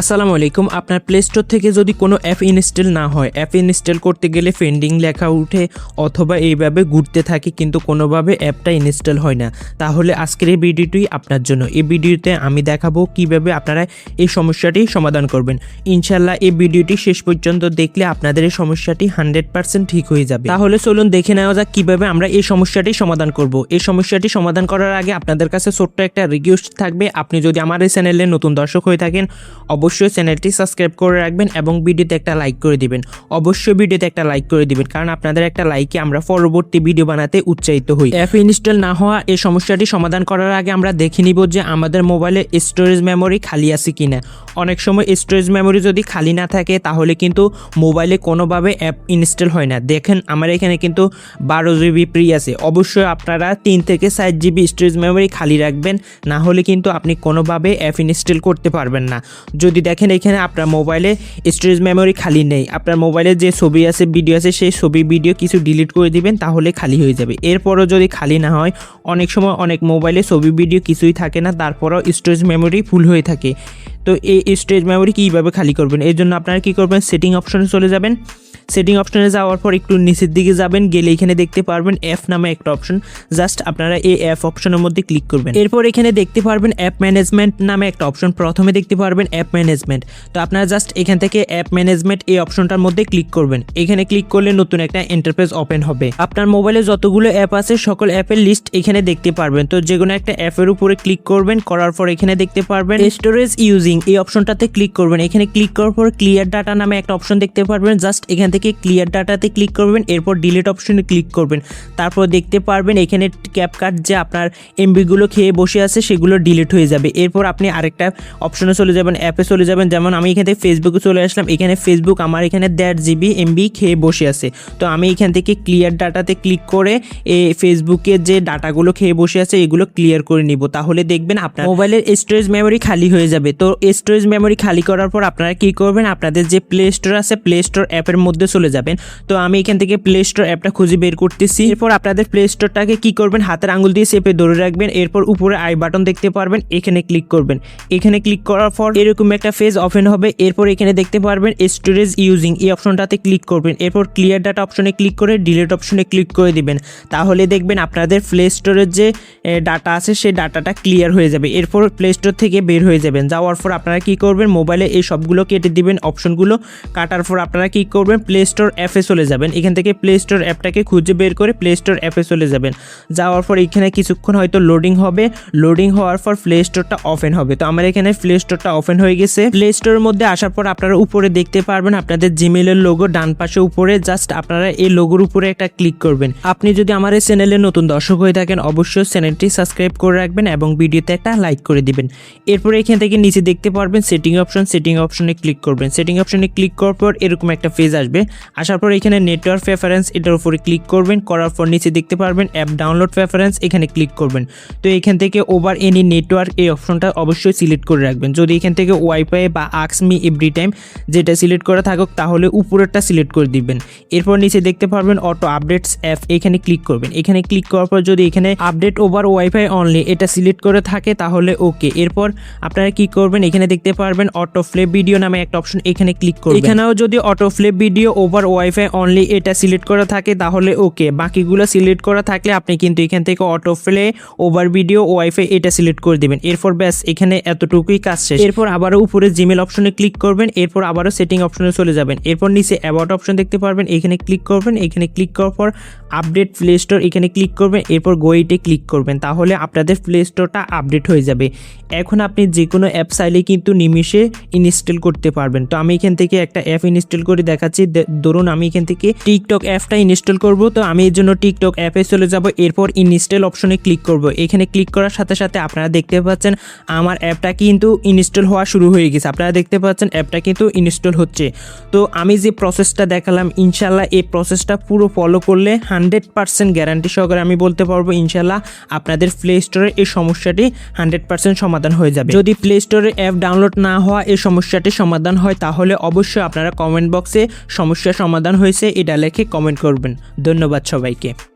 আসসালামু আলাইকুম। আপনার প্লে স্টোর থেকে যদি কোনো অ্যাপ ইনস্টল না হয়, অ্যাপ ইনস্টল করতে গেলে পেন্ডিং লেখা উঠে অথবা এইভাবে ঘুরতে থাকে কিন্তু কোনোভাবে অ্যাপটা ইনস্টল হয় না, তাহলে আজকের এই ভিডিওটি আপনার জন্য। এই ভিডিওতে আমি দেখাবো কিভাবে আপনারা এই সমস্যাটি সমাধান করবেন। ইনশাল্লাহ এই ভিডিওটি শেষ পর্যন্ত দেখলে আপনাদের এই সমস্যাটি 100% ঠিক হয়ে যাবে। তাহলে চলুন দেখে নেওয়া যাক কিভাবে আমরা এই সমস্যাটি সমাধান করব। এই সমস্যাটি সমাধান করার আগে আপনাদের কাছে ছোট্ট একটা রিকোয়েস্ট থাকবে। আপনি যদি আমার এই চ্যানেলে নতুন দর্শক হয়ে থাকেন, অবশ্যই চ্যানেলটি সাবস্ক্রাইব করে রাখবেন এবং ভিডিওতে একটা লাইক করে দিবেন। অবশ্যই ভিডিওতে একটা লাইক করে দিবেন, কারণ আপনাদের একটা লাইকে আমরা পরবর্তী ভিডিও বানাতে উৎসাহিত হই। অ্যাপ ইনস্টল না হওয়া এই সমস্যাটি সমাধান করার আগে আমরা দেখে নিব যে আমাদের মোবাইলে স্টোরেজ মেমোরি খালি আছে কিনা। অনেক সময় স্টোরেজ মেমোরি যদি খালি না থাকে তাহলে কিন্তু মোবাইলে কোনোভাবে অ্যাপ ইনস্টল হয় না। দেখেন আমার এখানে কিন্তু 12 GB ফ্রি আছে। অবশ্যই আপনারা 3 থেকে 4 GB স্টোরেজ মেমোরি খালি রাখবেন, না হলে কিন্তু আপনি কোনোভাবে অ্যাপ ইনস্টল করতে পারবেন না। যদি দেখেন এখানে আপনার মোবাইলে স্টোরেজ মেমোরি খালি নেই, আপনার মোবাইলে যে ছবি আছে, ভিডিও আছে, সেই ছবি ভিডিও কিছু ডিলিট করে দিবেন, তাহলে খালি হয়ে যাবে। এরপরও যদি খালি না হয়, অনেক সময় অনেক মোবাইলে ছবি ভিডিও কিছুই থাকে না, তারপরও স্টোরেজ মেমোরি ফুল হয়ে থাকে। তো এই স্টোরেজ মেমোরি কীভাবে খালি করবেন, এর জন্য আপনারা কী করবেন, সেটিং অপশনে চলে যাবেন। সেটিং অপশনে যাওয়ার পর একটু নিচের দিকে যাবেন, গেলে এখানে দেখতে পারবেন অ্যাপ নামে একটা অপশন। জাস্ট আপনারা এই অ্যাপ অপশনের মধ্যে ক্লিক করবেন। এরপর এখানে দেখতে পারবেন অ্যাপ ম্যানেজমেন্ট নামে একটা অপশন। প্রথমে দেখতে পারবেন অ্যাপ ম্যানেজমেন্ট। তো আপনারা জাস্ট এখান থেকে অ্যাপ ম্যানেজমেন্ট এই অপশনটার মধ্যে ক্লিক করবেন। এখানে ক্লিক করলে নতুন একটা ইন্টারফেস ওপেন হবে। আপনার মোবাইলে যতগুলো অ্যাপ আছে সকল অ্যাপের লিস্ট এখানে দেখতে পারবেন। তো যে কোনো একটা অ্যাপের উপরে ক্লিক করবেন, করার পর এখানে দেখতে পারবেন স্টোরেজ ইউজিং এই অপশনটাতে ক্লিক করবেন। এখানে ক্লিক করার পর ক্লিয়ার ডাটা নামে একটা অপশন দেখতে পারবেন। জাস্ট এখান থেকে ক্লিয়ার ডাটাতে ক্লিক করবেন, এরপর ডিলিট অপশনে ক্লিক করবেন। তারপর দেখতে পারবেন এখানে ক্যাপকাট যে আপনার এমবিগুলো খেয়ে বসে আছে সেগুলো ডিলিট হয়ে যাবে। এরপর আপনি আরেকটা অপশনে চলে যাবেন, অ্যাপে চলে যাবেন। যেমন আমি এখান থেকে ফেসবুকে চলে আসলাম। এখানে ফেসবুক আমার এখানে 1.5 GB MB খেয়ে বসে আছে। তো আমি এখান থেকে ক্লিয়ার ডাটাতে ক্লিক করে এই ফেসবুকের যে ডাটাগুলো খেয়ে বসে আছে এগুলো ক্লিয়ার করে নিব। তাহলে দেখবেন আপনার মোবাইলের স্টোরেজ মেমোরি খালি হয়ে যাবে। তো স্টোরেজ মেমোরি খালি করার পর আপনারা কি করবেন, আপনাদের যে প্লে স্টোর আছে প্লে স্টোর অ্যাপের মধ্যে চলে যাবেন। তো আমি এখান থেকে প্লে স্টোর অ্যাপটা খুঁজে বের করতেছি। এরপর আপনাদের প্লে স্টোরটাকে কি করবেন, হাতের আঙুল দিয়ে চেপে ধরে রাখবেন। এরপর উপরে আই বাটন দেখতে পারবেন, এখানে ক্লিক করবেন। এখানে ক্লিক করার পর এরকম একটা পেজ ওপেন হবে। এরপর এখানে দেখতে পারবেন স্টোরেজ ইউজিং এই অপশনটাতে ক্লিক করবেন। এরপর ক্লিয়ার ডাটা অপশনে ক্লিক করে ডিলিট অপশনে ক্লিক করে দিবেন। তাহলে দেখবেন আপনাদের প্লে স্টোরের যে ডাটা আছে সেই ডাটাটা ক্লিয়ার হয়ে যাবে। এরপর প্লে স্টোর থেকে বের হয়ে যাবেন। যাওয়ার পর আপনারা কি করবেন, মোবাইলে এই সবগুলো কেটে দিবেন অপশনগুলো। কাটার পর আপনারা কি করবেন, প্লে স্টোর অ্যাপে চলে যাবেন। এখান থেকে প্লে স্টোর অ্যাপটাকে খুঁজে বের করে প্লে স্টোর অ্যাপে চলে যাবেন। যাওয়ার পর এখানে কিছুক্ষণ হয়তো লোডিং হবে। লোডিং হওয়ার পর প্লে স্টোরটা ওপেন হবে। তো আমার এখানে প্লে স্টোরটা ওপেন হয়ে গেছে। প্লে স্টোরের মধ্যে আসার পর আপনারা উপরে দেখতে পারবেন আপনাদের জিমেইলের লোগো ডান পাশে উপরে। জাস্ট আপনারা এই লোগোর উপরে একটা ক্লিক করবেন। আপনি যদি আমার এই চ্যানেলে নতুন দর্শক হয়ে থাকেন, অবশ্যই চ্যানেলটি সাবস্ক্রাইব করে রাখবেন এবং ভিডিওতে একটা লাইক করে দিবেন। এরপর এখান থেকে নিচে দেখতে পারবেন সেটিং অপশন। সেটিং অপশনে ক্লিক করবেন। সেটিং অপশনে ক্লিক করার পর এরকম একটা পেজ আসবে। আসার পর এখানে নেটওয়ার্ক প্রেফারেন্স এটার উপরে ক্লিক করবেন। করার পর নিচে দেখতে পারবেন অ্যাপ ডাউনলোড প্রেফারেন্স, এখানে ক্লিক করবেন। তো এখান থেকে ওভার এনি নেটওয়ার্ক এই অপশনটা অবশ্যই সিলেক্ট করে রাখবেন। যদি এখান থেকে ওয়াইফাই বা আস্ক মি এভরি টাইম যেটা সিলেক্ট করা থাকুক তাহলে উপরেরটা সিলেক্ট করে দিবেন। এরপর নিচে দেখতে পারবেন অটো আপডেটস অ্যাপ, এখানে ক্লিক করবেন। এখানে ক্লিক করার পর যদি এখানে আপডেট ওভার ওয়াইফাই অনলি এটা সিলেক্ট করে থাকে তাহলে ওকে। এরপর আপনারা কি করবেন, এখানে দেখতে পারবেন অটো প্লে ভিডিও নামে একটা অপশন, এখানে ক্লিক করবেন। এখানেও যদি auto play video over wifi only এটা সিলেক্ট করা থাকে তাহলে ওকে। বাকিগুলো সিলেক্ট করা থাকলে আপনি কিন্তু এখান থেকে auto play over video wifi এটা সিলেক্ট করে দিবেন। এরপর ব্যাস এখানে এতটুকুই কাজ শেষ। এরপর আবারও উপরে জিমেল অপশনে ক্লিক করবেন। এরপর আবারও সেটিং অপশনে চলে যাবেন। এরপর নিচে অ্যাবাউট অপশন দেখতে পারবেন, এখানে ক্লিক করবেন। এখানে ক্লিক করার পর আপডেট প্লে স্টোর এখানে ক্লিক করবেন। এরপর গোইটে ক্লিক করবেন। তাহলে আপনাদের প্লে স্টোরটা আপডেট হয়ে যাবে। এখন আপনি যে কোনো অ্যাপ চাইলে কিন্তু নিমিষে ইনস্টল করতে পারবেন। তো আমি এখান থেকে একটা অ্যাপ ইনস্টল করে দেখাচ্ছি। ধরুন আমি এখান থেকে টিকটক অ্যাপটা ইনস্টল করব। তো আমি এর জন্য টিকটক অ্যাপে চলে যাব। এরপর ইনস্টল অপশনে ক্লিক করব। এখানে ক্লিক করার সাথে সাথে আপনারা দেখতে পাচ্ছেন আমার অ্যাপটা কিন্তু ইনস্টল হওয়া শুরু হয়ে গেছে। আপনারা দেখতে পাচ্ছেন অ্যাপটা কিন্তু ইনস্টল হচ্ছে। তো আমি যে প্রসেসটা দেখালাম ইনশাল্লাহ এই প্রসেসটা পুরো ফলো করলে 100% গ্যারান্টি সহকারে আমি বলতে পারবো ইনশাল্লাহ আপনাদের প্লে স্টোরে এই সমস্যাটি 100% সমাধান হয়ে যাবে। যদি প্লে স্টোরে অ্যাপ ডাউনলোড না হওয়া এই সমস্যাটি সমাধান হয় তাহলে অবশ্যই আপনারা কমেন্ট বক্সে সমস্যার সমাধান হয়েছে এটা লিখে কমেন্ট করবেন। ধন্যবাদ সবাইকে।